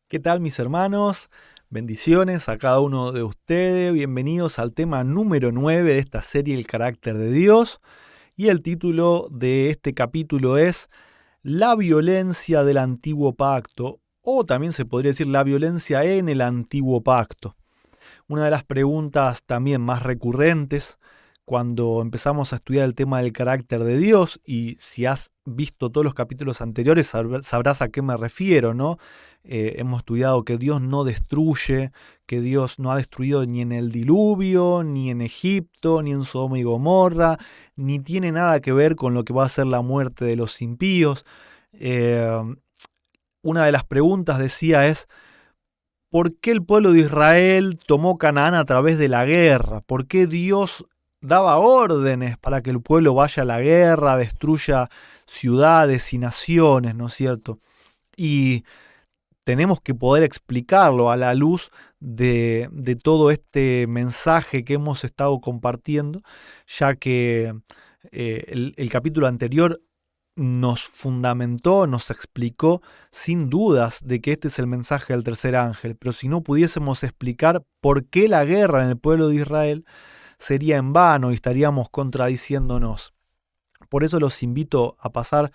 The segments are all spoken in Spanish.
¿Qué tal, mis hermanos? Bendiciones a cada uno de ustedes. Bienvenidos al tema número 9 de esta serie El carácter de Dios. Y el título de este capítulo es La violencia del antiguo pacto, o también se podría decir la violencia en el antiguo pacto. Una de las preguntas también más recurrentes cuando empezamos a estudiar el tema del carácter de Dios, y si has visto todos los capítulos anteriores sabrás a qué me refiero, ¿no? Hemos estudiado que Dios no destruye, que Dios no ha destruido ni en el diluvio, ni en Egipto, ni en Sodoma y Gomorra, ni tiene nada que ver con lo que va a ser la muerte de los impíos. Eh, una de las preguntas, decía, es ¿por qué el pueblo de Israel tomó Canaán a través de la guerra? ¿Por qué Dios daba órdenes para que el pueblo vaya a la guerra, destruya ciudades y naciones, ¿no es cierto? Y tenemos que poder explicarlo a la luz de todo este mensaje que hemos estado compartiendo, ya que el capítulo anterior nos fundamentó, nos explicó sin dudas de que este es el mensaje del tercer ángel, pero si no pudiésemos explicar por qué la guerra en el pueblo de Israel, sería en vano y estaríamos contradiciéndonos. Por eso los invito a pasar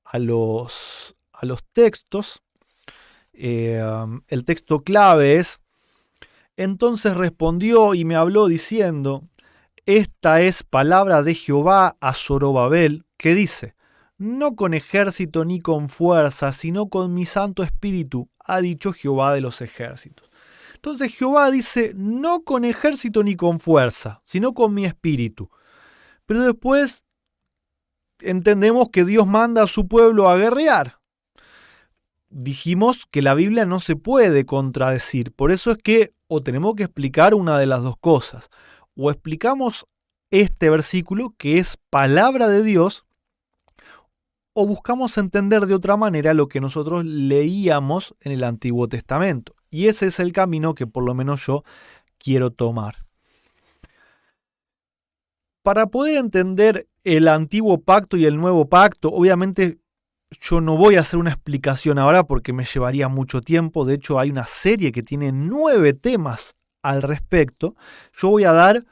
a los textos. El texto clave es: entonces respondió y me habló diciendo, esta es palabra de Jehová a Zorobabel, que dice, no con ejército ni con fuerza, sino con mi santo espíritu, ha dicho Jehová de los ejércitos. Entonces Jehová dice, no con ejército ni con fuerza, sino con mi espíritu. Pero después entendemos que Dios manda a su pueblo a guerrear. Dijimos que la Biblia no se puede contradecir, por eso es que o tenemos que explicar una de las dos cosas. O explicamos este versículo, que es palabra de Dios, o buscamos entender de otra manera lo que nosotros leíamos en el Antiguo Testamento. Y ese es el camino que por lo menos yo quiero tomar. Para poder entender el Antiguo Pacto y el Nuevo Pacto, obviamente yo no voy a hacer una explicación ahora porque me llevaría mucho tiempo. De hecho, hay una serie que tiene 9 temas al respecto. Yo voy a dar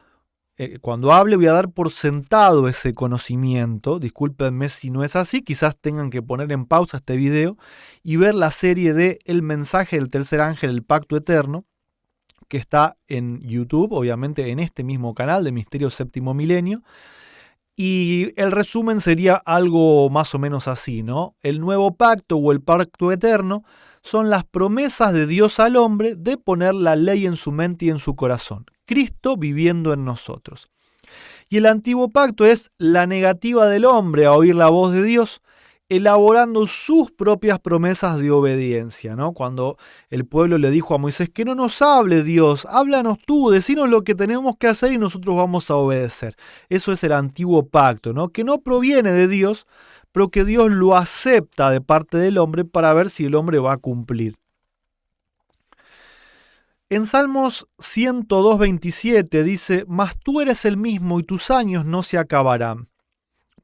cuando hable voy a dar por sentado ese conocimiento. Discúlpenme si no es así, quizás tengan que poner en pausa este video y ver la serie de El mensaje del tercer ángel, el pacto eterno, que está en YouTube, obviamente en este mismo canal de Misterio Séptimo Milenio. Y el resumen sería algo más o menos así, ¿no? El nuevo pacto o el pacto eterno son las promesas de Dios al hombre de poner la ley en su mente y en su corazón. Cristo viviendo en nosotros. Y el antiguo pacto es la negativa del hombre a oír la voz de Dios, elaborando sus propias promesas de obediencia, ¿no? Cuando el pueblo le dijo a Moisés, que no nos hable Dios, háblanos tú, decinos lo que tenemos que hacer y nosotros vamos a obedecer. Eso es el antiguo pacto, ¿no? Que no proviene de Dios, pero que Dios lo acepta de parte del hombre para ver si el hombre va a cumplir. En Salmos 102:27 dice, mas tú eres el mismo y tus años no se acabarán.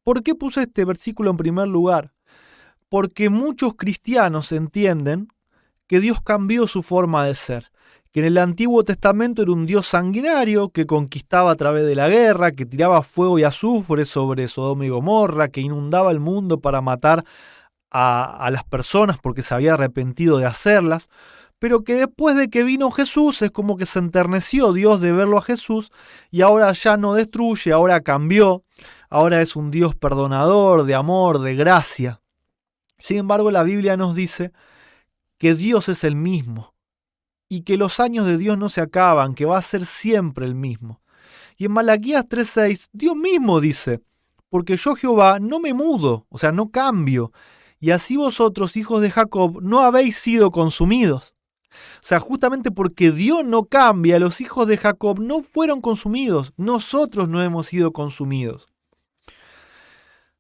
¿Por qué puse este versículo en primer lugar? Porque muchos cristianos entienden que Dios cambió su forma de ser, que en el Antiguo Testamento era un Dios sanguinario que conquistaba a través de la guerra, que tiraba fuego y azufre sobre Sodoma y Gomorra, que inundaba el mundo para matar a las personas porque se había arrepentido de hacerlas, pero que después de que vino Jesús es como que se enterneció Dios de verlo a Jesús y ahora ya no destruye, ahora cambió, ahora es un Dios perdonador, de amor, de gracia. Sin embargo, la Biblia nos dice que Dios es el mismo y que los años de Dios no se acaban, que va a ser siempre el mismo. Y en Malaquías 3:6, Dios mismo dice, porque yo Jehová no me mudo, o sea, no cambio, y así vosotros, hijos de Jacob, no habéis sido consumidos. O sea, justamente porque Dios no cambia, los hijos de Jacob no fueron consumidos, nosotros no hemos sido consumidos.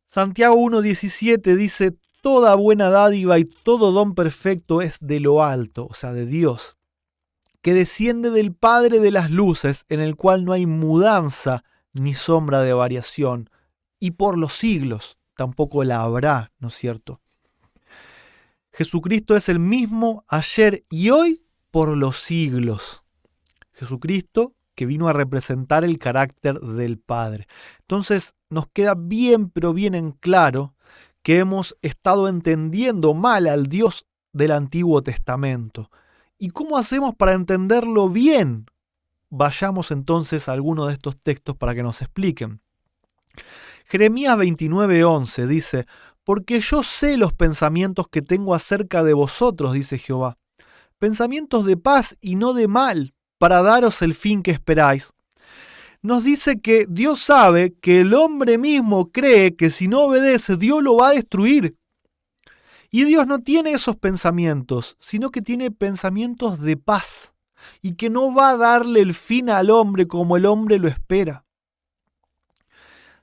Santiago 1:17 dice, toda buena dádiva y todo don perfecto es de lo alto, o sea, de Dios, que desciende del Padre de las luces, en el cual no hay mudanza ni sombra de variación, y por los siglos tampoco la habrá, ¿no es cierto? Jesucristo es el mismo ayer y hoy por los siglos. Jesucristo que vino a representar el carácter del Padre. Entonces nos queda bien, pero bien en claro que hemos estado entendiendo mal al Dios del Antiguo Testamento. ¿Y cómo hacemos para entenderlo bien? Vayamos entonces a alguno de estos textos para que nos expliquen. Jeremías 29:11 dice: «Porque yo sé los pensamientos que tengo acerca de vosotros, dice Jehová, pensamientos de paz y no de mal, para daros el fin que esperáis». Nos dice que Dios sabe que el hombre mismo cree que si no obedece, Dios lo va a destruir. Y Dios no tiene esos pensamientos, sino que tiene pensamientos de paz, y que no va a darle el fin al hombre como el hombre lo espera.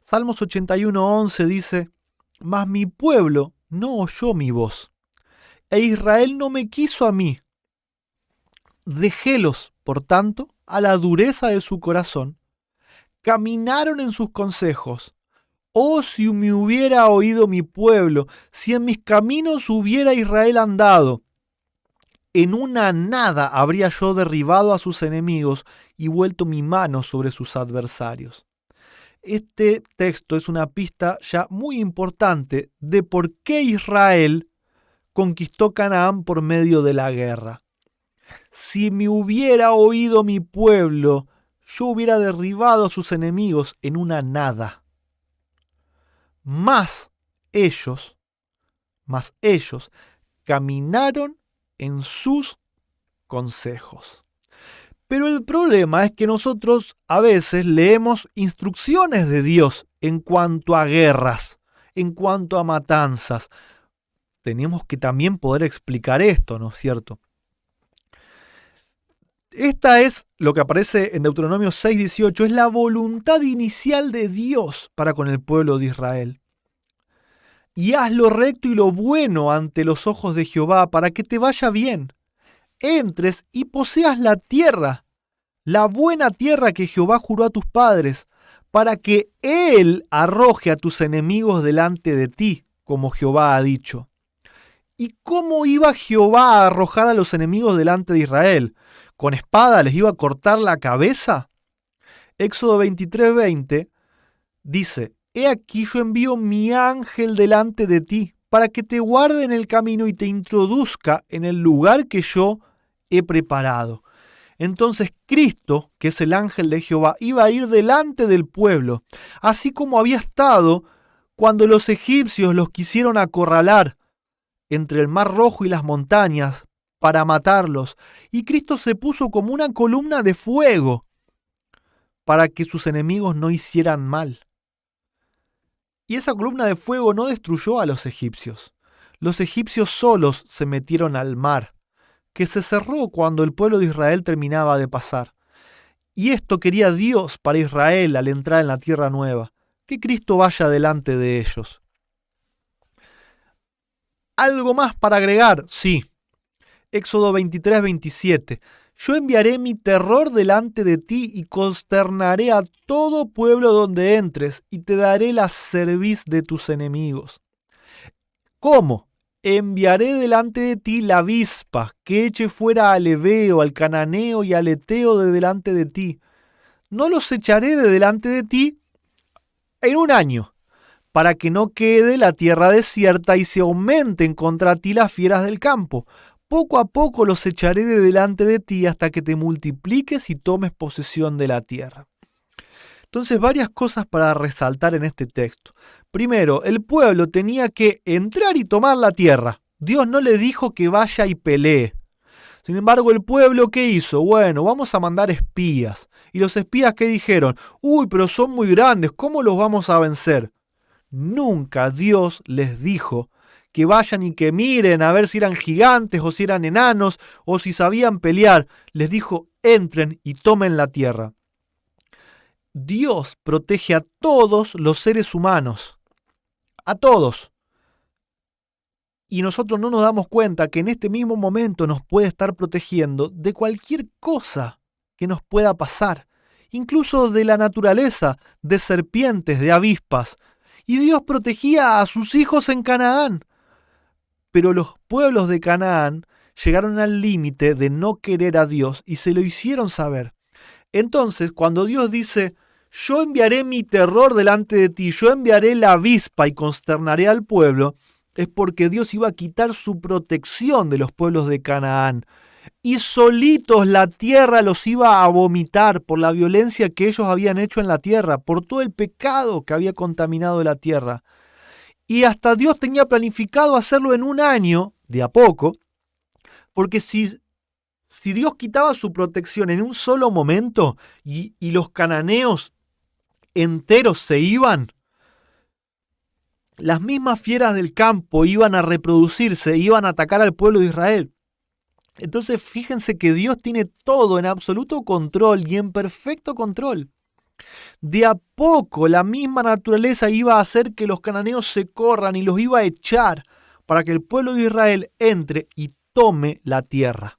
Salmos 81:11 dice: «Mas mi pueblo no oyó mi voz, e Israel no me quiso a mí. Dejélos, por tanto, a la dureza de su corazón. Caminaron en sus consejos. Oh, si me hubiera oído mi pueblo, si en mis caminos hubiera Israel andado. En una nada habría yo derribado a sus enemigos y vuelto mi mano sobre sus adversarios». Este texto es una pista ya muy importante de por qué Israel conquistó Canaán por medio de la guerra. Si me hubiera oído mi pueblo, yo hubiera derribado a sus enemigos en una nada. Mas ellos caminaron en sus consejos. Pero el problema es que nosotros a veces leemos instrucciones de Dios en cuanto a guerras, en cuanto a matanzas. Tenemos que también poder explicar esto, ¿no es cierto? Esta es lo que aparece en Deuteronomio 6:18, es la voluntad inicial de Dios para con el pueblo de Israel. Y haz lo recto y lo bueno ante los ojos de Jehová para que te vaya bien. Entres y poseas la tierra, la buena tierra que Jehová juró a tus padres, para que Él arroje a tus enemigos delante de ti, como Jehová ha dicho. ¿Y cómo iba Jehová a arrojar a los enemigos delante de Israel? ¿Con espada les iba a cortar la cabeza? Éxodo 23:20 dice: «He aquí yo envío mi ángel delante de ti, para que te guarde en el camino y te introduzca en el lugar que yo he preparado». Entonces Cristo, que es el ángel de Jehová, iba a ir delante del pueblo, así como había estado cuando los egipcios los quisieron acorralar entre el Mar Rojo y las montañas para matarlos, y Cristo se puso como una columna de fuego para que sus enemigos no hicieran mal. Y esa columna de fuego no destruyó a los egipcios. Los egipcios solos se metieron al mar, que se cerró cuando el pueblo de Israel terminaba de pasar. Y esto quería Dios para Israel al entrar en la tierra nueva, que Cristo vaya delante de ellos. ¿Algo más para agregar? Sí. Éxodo 23:27. «Yo enviaré mi terror delante de ti y consternaré a todo pueblo donde entres y te daré la cerviz de tus enemigos». ¿Cómo? «Enviaré delante de ti la avispa, que eche fuera al heveo, al cananeo y al heteo de delante de ti. No los echaré de delante de ti en un año, para que no quede la tierra desierta y se aumenten contra ti las fieras del campo. Poco a poco los echaré de delante de ti hasta que te multipliques y tomes posesión de la tierra». Entonces, varias cosas para resaltar en este texto. Primero, el pueblo tenía que entrar y tomar la tierra. Dios no le dijo que vaya y pelee. Sin embargo, el pueblo, ¿qué hizo? Bueno, vamos a mandar espías. ¿Y los espías qué dijeron? Uy, pero son muy grandes, ¿cómo los vamos a vencer? Nunca Dios les dijo que vayan y que miren a ver si eran gigantes o si eran enanos o si sabían pelear. Les dijo: entren y tomen la tierra. Dios protege a todos los seres humanos, a todos. Y nosotros no nos damos cuenta que en este mismo momento nos puede estar protegiendo de cualquier cosa que nos pueda pasar, incluso de la naturaleza, de serpientes, de avispas. Y Dios protegía a sus hijos en Canaán. Pero los pueblos de Canaán llegaron al límite de no querer a Dios y se lo hicieron saber. Entonces, cuando Dios dice, yo enviaré mi terror delante de ti, yo enviaré la avispa y consternaré al pueblo, es porque Dios iba a quitar su protección de los pueblos de Canaán. Y solitos la tierra los iba a vomitar por la violencia que ellos habían hecho en la tierra, por todo el pecado que había contaminado la tierra. Y hasta Dios tenía planificado hacerlo en un año, de a poco, porque si Dios quitaba su protección en un solo momento y los cananeos enteros se iban, las mismas fieras del campo iban a reproducirse, iban a atacar al pueblo de Israel. Entonces fíjense que Dios tiene todo en absoluto control y en perfecto control. De a poco la misma naturaleza iba a hacer que los cananeos se corran y los iba a echar para que el pueblo de Israel entre y tome la tierra.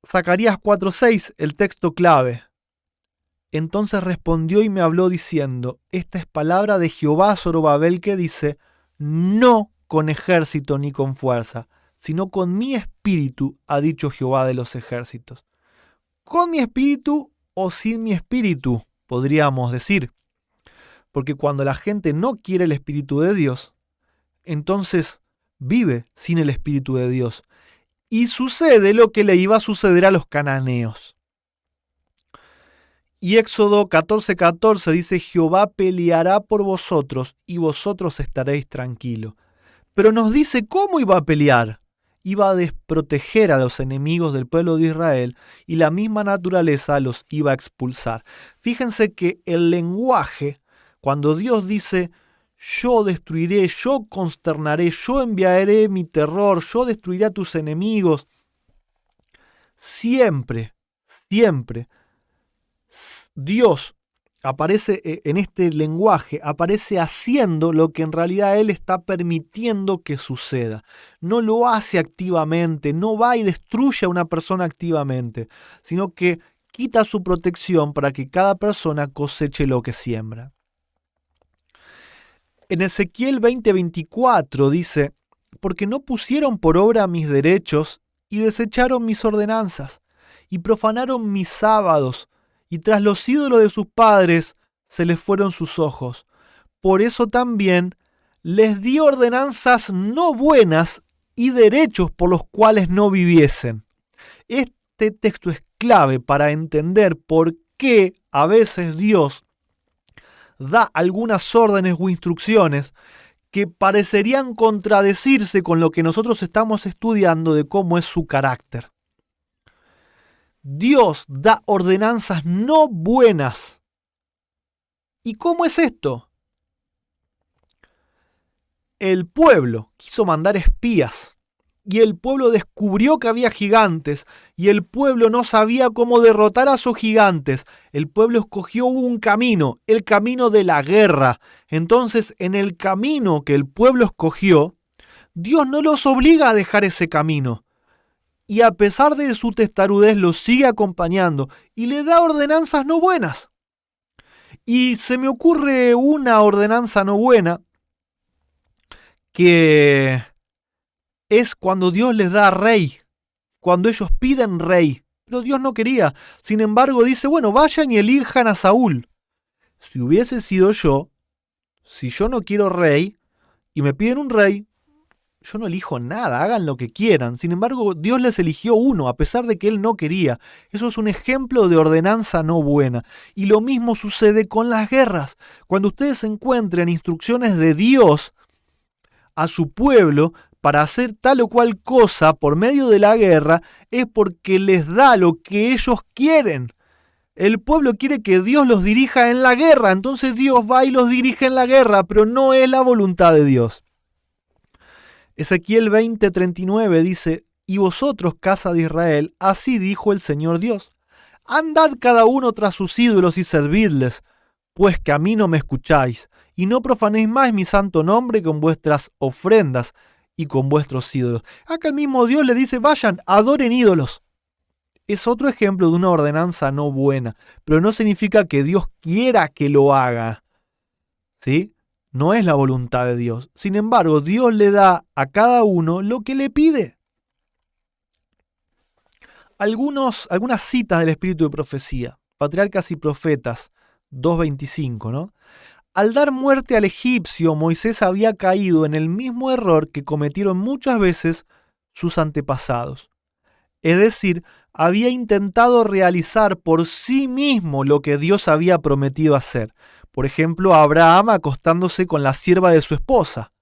Zacarías 4:6, el texto clave. Entonces respondió y me habló diciendo, esta es palabra de Jehová a Zorobabel que dice, no con ejército ni con fuerza, sino con mi espíritu, ha dicho Jehová de los ejércitos. Con mi espíritu o sin mi espíritu, podríamos decir. Porque cuando la gente no quiere el espíritu de Dios, entonces vive sin el espíritu de Dios. Y sucede lo que le iba a suceder a los cananeos. Y Éxodo 14:14 dice, Jehová peleará por vosotros y vosotros estaréis tranquilos. Pero nos dice cómo iba a pelear. Iba a desproteger a los enemigos del pueblo de Israel y la misma naturaleza los iba a expulsar. Fíjense que el lenguaje, cuando Dios dice, yo destruiré, yo consternaré, yo enviaré mi terror, yo destruiré a tus enemigos, siempre Dios aparece en este lenguaje, aparece haciendo lo que en realidad Él está permitiendo que suceda. No lo hace activamente, no va y destruye a una persona activamente, sino que quita su protección para que cada persona coseche lo que siembra. En Ezequiel 20:24 dice, porque no pusieron por obra mis derechos y desecharon mis ordenanzas y profanaron mis sábados, y tras los ídolos de sus padres se les fueron sus ojos. Por eso también les di ordenanzas no buenas y derechos por los cuales no viviesen. Este texto es clave para entender por qué a veces Dios da algunas órdenes o instrucciones que parecerían contradecirse con lo que nosotros estamos estudiando de cómo es su carácter. Dios da ordenanzas no buenas. ¿Y cómo es esto? El pueblo quiso mandar espías y el pueblo descubrió que había gigantes y el pueblo no sabía cómo derrotar a esos gigantes. El pueblo escogió un camino, el camino de la guerra. Entonces, en el camino que el pueblo escogió, Dios no los obliga a dejar ese camino. Y a pesar de su testarudez los sigue acompañando y le da ordenanzas no buenas. Y se me ocurre una ordenanza no buena que es cuando Dios les da rey, cuando ellos piden rey. Pero Dios no quería. Sin embargo dice, bueno, vayan y elijan a Saúl. Si hubiese sido yo, si yo no quiero rey y me piden un rey, yo no elijo nada, hagan lo que quieran. Sin embargo, Dios les eligió uno, a pesar de que Él no quería. Eso es un ejemplo de ordenanza no buena. Y lo mismo sucede con las guerras. Cuando ustedes encuentren instrucciones de Dios a su pueblo para hacer tal o cual cosa por medio de la guerra, es porque les da lo que ellos quieren. El pueblo quiere que Dios los dirija en la guerra, entonces Dios va y los dirige en la guerra, pero no es la voluntad de Dios. Ezequiel 20:39 dice, y vosotros, casa de Israel, así dijo el Señor Dios, andad cada uno tras sus ídolos y servidles, pues que a mí no me escucháis, y no profanéis más mi santo nombre con vuestras ofrendas y con vuestros ídolos. Acá el mismo Dios le dice, vayan, adoren ídolos. Es otro ejemplo de una ordenanza no buena, pero no significa que Dios quiera que lo haga, ¿sí? no es la voluntad de Dios. Sin embargo, Dios le da a cada uno lo que le pide. Algunas citas del espíritu de profecía. Patriarcas y Profetas 2:25, ¿no? Al dar muerte al egipcio, Moisés había caído en el mismo error que cometieron muchas veces sus antepasados. Es decir, había intentado realizar por sí mismo lo que Dios había prometido hacer. Por ejemplo, Abraham acostándose con la sierva de su esposa.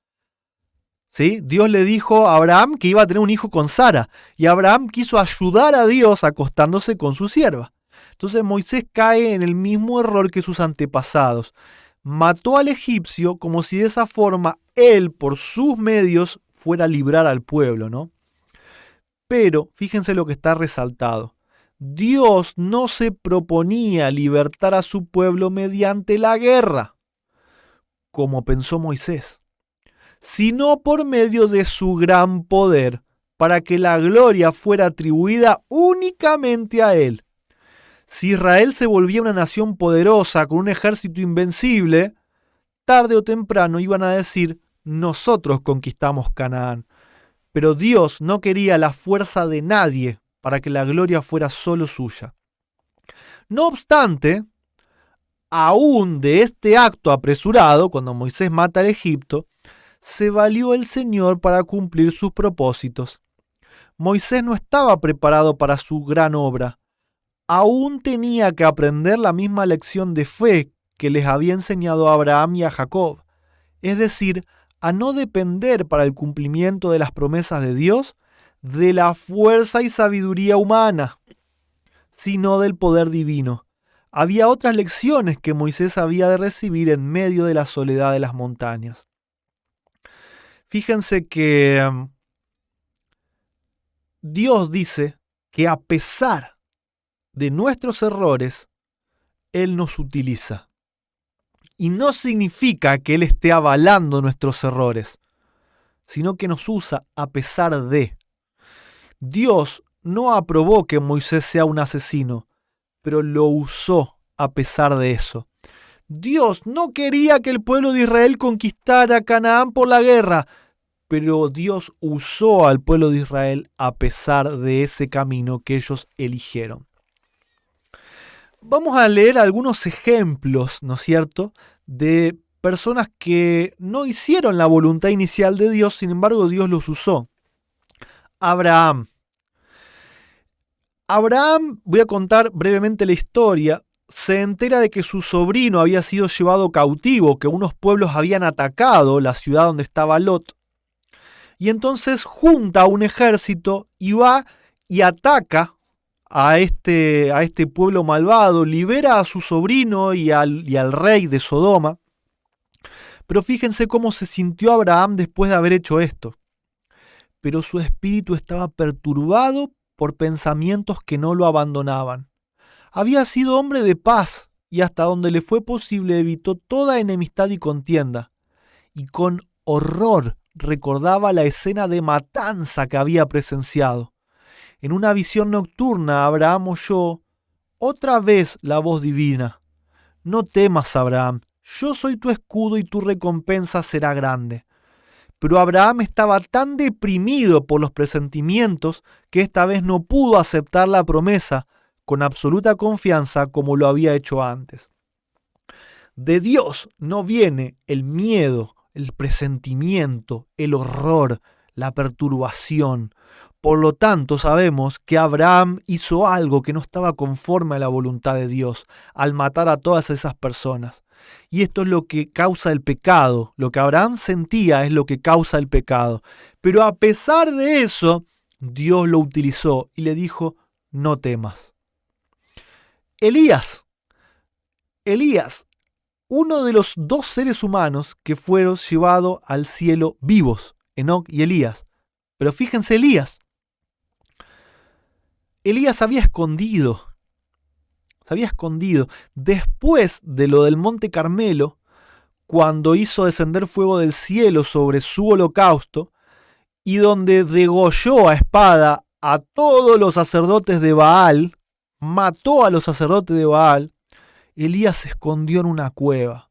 ¿Sí? Dios le dijo a Abraham que iba a tener un hijo con Sara, y Abraham quiso ayudar a Dios acostándose con su sierva. Entonces Moisés cae en el mismo error que sus antepasados. Mató al egipcio como si de esa forma él, por sus medios, fuera a librar al pueblo, ¿no? Pero fíjense lo que está resaltado. Dios no se proponía libertar a su pueblo mediante la guerra, como pensó Moisés, sino por medio de su gran poder, para que la gloria fuera atribuida únicamente a él. Si Israel se volvía una nación poderosa con un ejército invencible, tarde o temprano iban a decir: nosotros conquistamos Canaán. Pero Dios no quería la fuerza de nadie para que la gloria fuera solo suya. No obstante, aún de este acto apresurado, cuando Moisés mata al Egipto, se valió el Señor para cumplir sus propósitos. Moisés no estaba preparado para su gran obra. Aún tenía que aprender la misma lección de fe que les había enseñado a Abraham y a Jacob, es decir, a no depender para el cumplimiento de las promesas de Dios de la fuerza y sabiduría humana, sino del poder divino. Había otras lecciones que Moisés había de recibir en medio de la soledad de las montañas. Fíjense que Dios dice que a pesar de nuestros errores, Él nos utiliza. Y no significa que Él esté avalando nuestros errores, sino que nos usa a pesar de. Dios no aprobó que Moisés sea un asesino, pero lo usó a pesar de eso. Dios no quería que el pueblo de Israel conquistara Canaán por la guerra, pero Dios usó al pueblo de Israel a pesar de ese camino que ellos eligieron. Vamos a leer algunos ejemplos, ¿no es cierto?, de personas que no hicieron la voluntad inicial de Dios, sin embargo Dios los usó. Abraham, voy a contar brevemente la historia, se entera de que su sobrino había sido llevado cautivo, que unos pueblos habían atacado la ciudad donde estaba Lot, y entonces junta un ejército y va y ataca a este pueblo malvado, libera a su sobrino y al rey de Sodoma. Pero fíjense cómo se sintió Abraham después de haber hecho esto. Pero su espíritu estaba perturbado por pensamientos que no lo abandonaban. Había sido hombre de paz y hasta donde le fue posible evitó toda enemistad y contienda. Y con horror recordaba la escena de matanza que había presenciado. En una visión nocturna, Abraham oyó otra vez la voz divina. No temas, Abraham, yo soy tu escudo y tu recompensa será grande. Pero Abraham estaba tan deprimido por los presentimientos que esta vez no pudo aceptar la promesa con absoluta confianza como lo había hecho antes. De Dios no viene el miedo, el presentimiento, el horror, la perturbación. Por lo tanto, sabemos que Abraham hizo algo que no estaba conforme a la voluntad de Dios al matar a todas esas personas. Y esto es lo que causa el pecado. Lo que Abraham sentía es lo que causa el pecado. Pero a pesar de eso, Dios lo utilizó y le dijo: no temas. Elías, uno de los dos seres humanos que fueron llevados al cielo vivos, Enoc y Elías. Pero fíjense, Elías había escondido. Se había escondido. Después de lo del Monte Carmelo, cuando hizo descender fuego del cielo sobre su holocausto, y donde degolló a espada a todos los sacerdotes de Baal, mató a los sacerdotes de Baal, Elías se escondió en una cueva.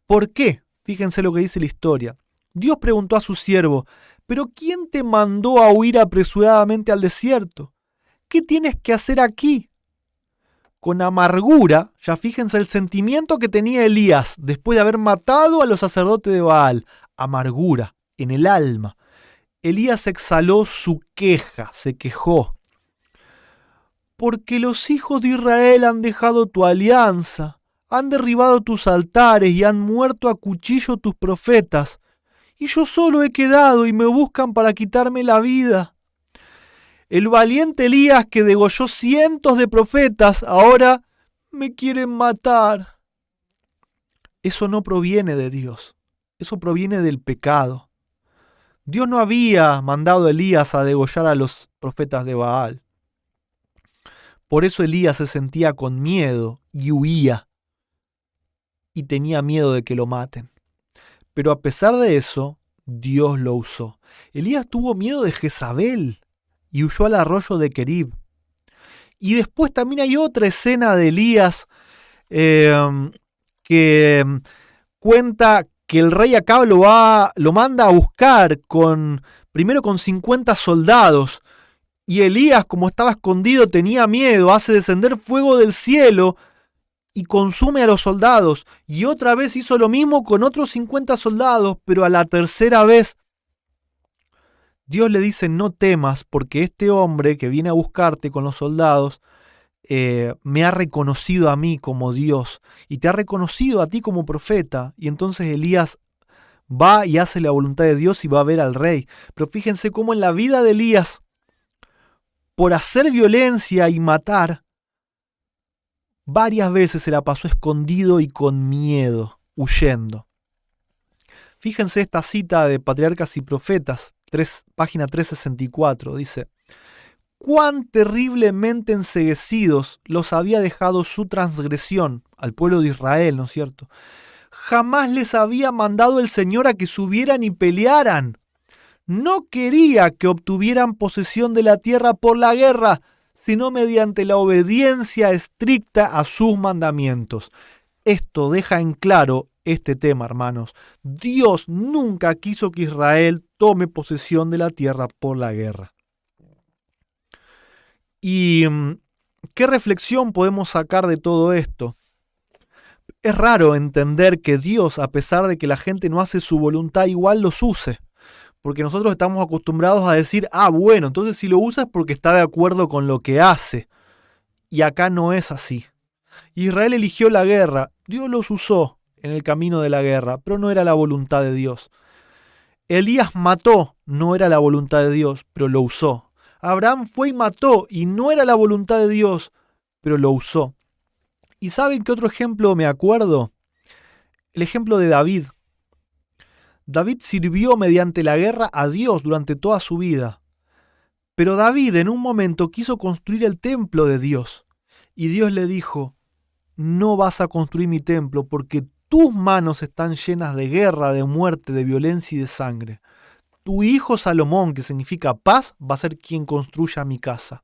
¿Por qué? Fíjense lo que dice la historia. Dios preguntó a su siervo, ¿pero quién te mandó a huir apresuradamente al desierto? ¿Qué tienes que hacer aquí? Con amargura, ya fíjense el sentimiento que tenía Elías después de haber matado a los sacerdotes de Baal. Amargura, en el alma. Elías exhaló su queja, se quejó. Porque los hijos de Israel han dejado tu alianza, han derribado tus altares y han muerto a cuchillo tus profetas. Y yo solo he quedado y me buscan para quitarme la vida. El valiente Elías que degolló cientos de profetas, ahora me quieren matar. Eso no proviene de Dios, eso proviene del pecado. Dios no había mandado a Elías a degollar a los profetas de Baal. Por eso Elías se sentía con miedo y huía. Y tenía miedo de que lo maten. Pero a pesar de eso, Dios lo usó. Elías tuvo miedo de Jezabel y huyó al arroyo de Querib. Y después también hay otra escena de Elías que cuenta que el rey Acab lo manda a buscar primero con 50 soldados. Y Elías, como estaba escondido, tenía miedo, hace descender fuego del cielo y consume a los soldados. Y otra vez hizo lo mismo con otros 50 soldados, pero a la tercera vez Dios le dice, no temas, porque este hombre que viene a buscarte con los soldados me ha reconocido a mí como Dios y te ha reconocido a ti como profeta. Y entonces Elías va y hace la voluntad de Dios y va a ver al rey. Pero fíjense cómo en la vida de Elías, por hacer violencia y matar, varias veces se la pasó escondido y con miedo, huyendo. Fíjense esta cita de Patriarcas y Profetas, página 364, dice: «Cuán terriblemente enceguecidos los había dejado su transgresión», al pueblo de Israel, ¿no es cierto? «Jamás les había mandado el Señor a que subieran y pelearan. No quería que obtuvieran posesión de la tierra por la guerra, sino mediante la obediencia estricta a sus mandamientos». Esto deja en claro este tema, hermanos. Dios nunca quiso que Israel tome posesión de la tierra por la guerra. ¿Y qué reflexión podemos sacar de todo esto? Es raro entender que Dios, a pesar de que la gente no hace su voluntad, igual los use. Porque nosotros estamos acostumbrados a decir, bueno, entonces si lo usa es porque está de acuerdo con lo que hace. Y acá no es así. Israel eligió la guerra, Dios los usó en el camino de la guerra, pero no era la voluntad de Dios. Elías mató, no era la voluntad de Dios, pero lo usó. Abraham fue y mató, y no era la voluntad de Dios, pero lo usó. ¿Y saben qué otro ejemplo me acuerdo? El ejemplo de David. David sirvió mediante la guerra a Dios durante toda su vida. Pero David en un momento quiso construir el templo de Dios. Y Dios le dijo, no vas a construir mi templo porque tus manos están llenas de guerra, de muerte, de violencia y de sangre. Tu hijo Salomón, que significa paz, va a ser quien construya mi casa.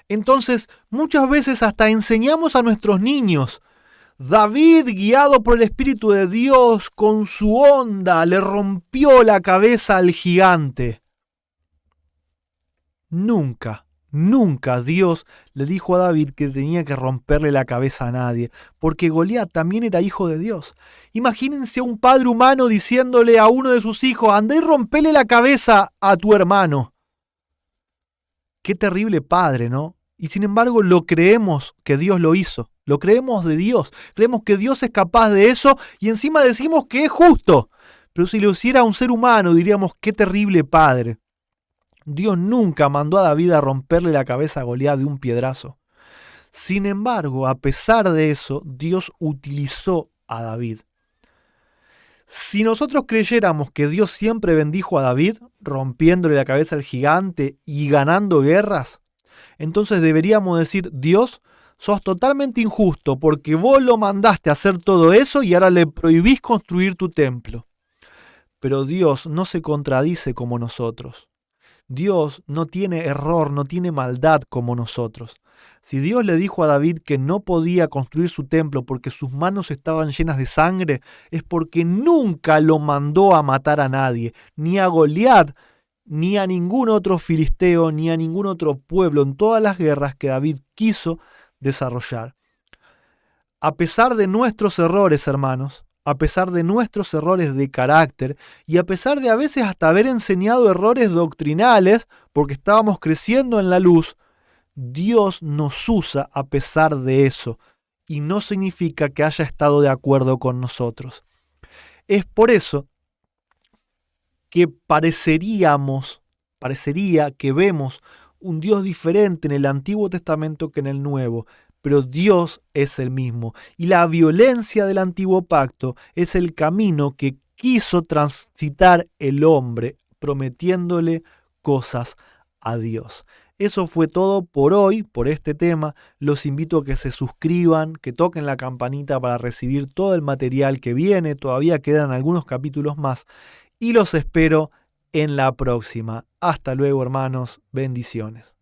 Entonces, muchas veces hasta enseñamos a nuestros niños. David, guiado por el Espíritu de Dios, con su honda, le rompió la cabeza al gigante. Nunca Dios le dijo a David que tenía que romperle la cabeza a nadie, porque Goliat también era hijo de Dios. Imagínense a un padre humano diciéndole a uno de sus hijos, anda y rompele la cabeza a tu hermano. Qué terrible padre, ¿no? Y sin embargo lo creemos que Dios lo hizo, lo creemos de Dios, creemos que Dios es capaz de eso y encima decimos que es justo. Pero si lo hiciera a un ser humano diríamos, qué terrible padre. Dios nunca mandó a David a romperle la cabeza a Goliat de un piedrazo. Sin embargo, a pesar de eso, Dios utilizó a David. Si nosotros creyéramos que Dios siempre bendijo a David, rompiéndole la cabeza al gigante y ganando guerras, entonces deberíamos decir, Dios, sos totalmente injusto porque vos lo mandaste a hacer todo eso y ahora le prohibís construir tu templo. Pero Dios no se contradice como nosotros. Dios no tiene error, no tiene maldad como nosotros. Si Dios le dijo a David que no podía construir su templo porque sus manos estaban llenas de sangre, es porque nunca lo mandó a matar a nadie, ni a Goliat, ni a ningún otro filisteo, ni a ningún otro pueblo en todas las guerras que David quiso desarrollar. A pesar de nuestros errores, hermanos, a pesar de nuestros errores de carácter y a pesar de a veces hasta haber enseñado errores doctrinales porque estábamos creciendo en la luz, Dios nos usa a pesar de eso y no significa que haya estado de acuerdo con nosotros. Es por eso que parecería que vemos un Dios diferente en el Antiguo Testamento que en el Nuevo, pero Dios es el mismo. Y la violencia del Antiguo Pacto es el camino que quiso transitar el hombre, prometiéndole cosas a Dios. Eso fue todo por hoy, por este tema. Los invito a que se suscriban, que toquen la campanita para recibir todo el material que viene. Todavía quedan algunos capítulos más. Y los espero en la próxima. Hasta luego, hermanos. Bendiciones.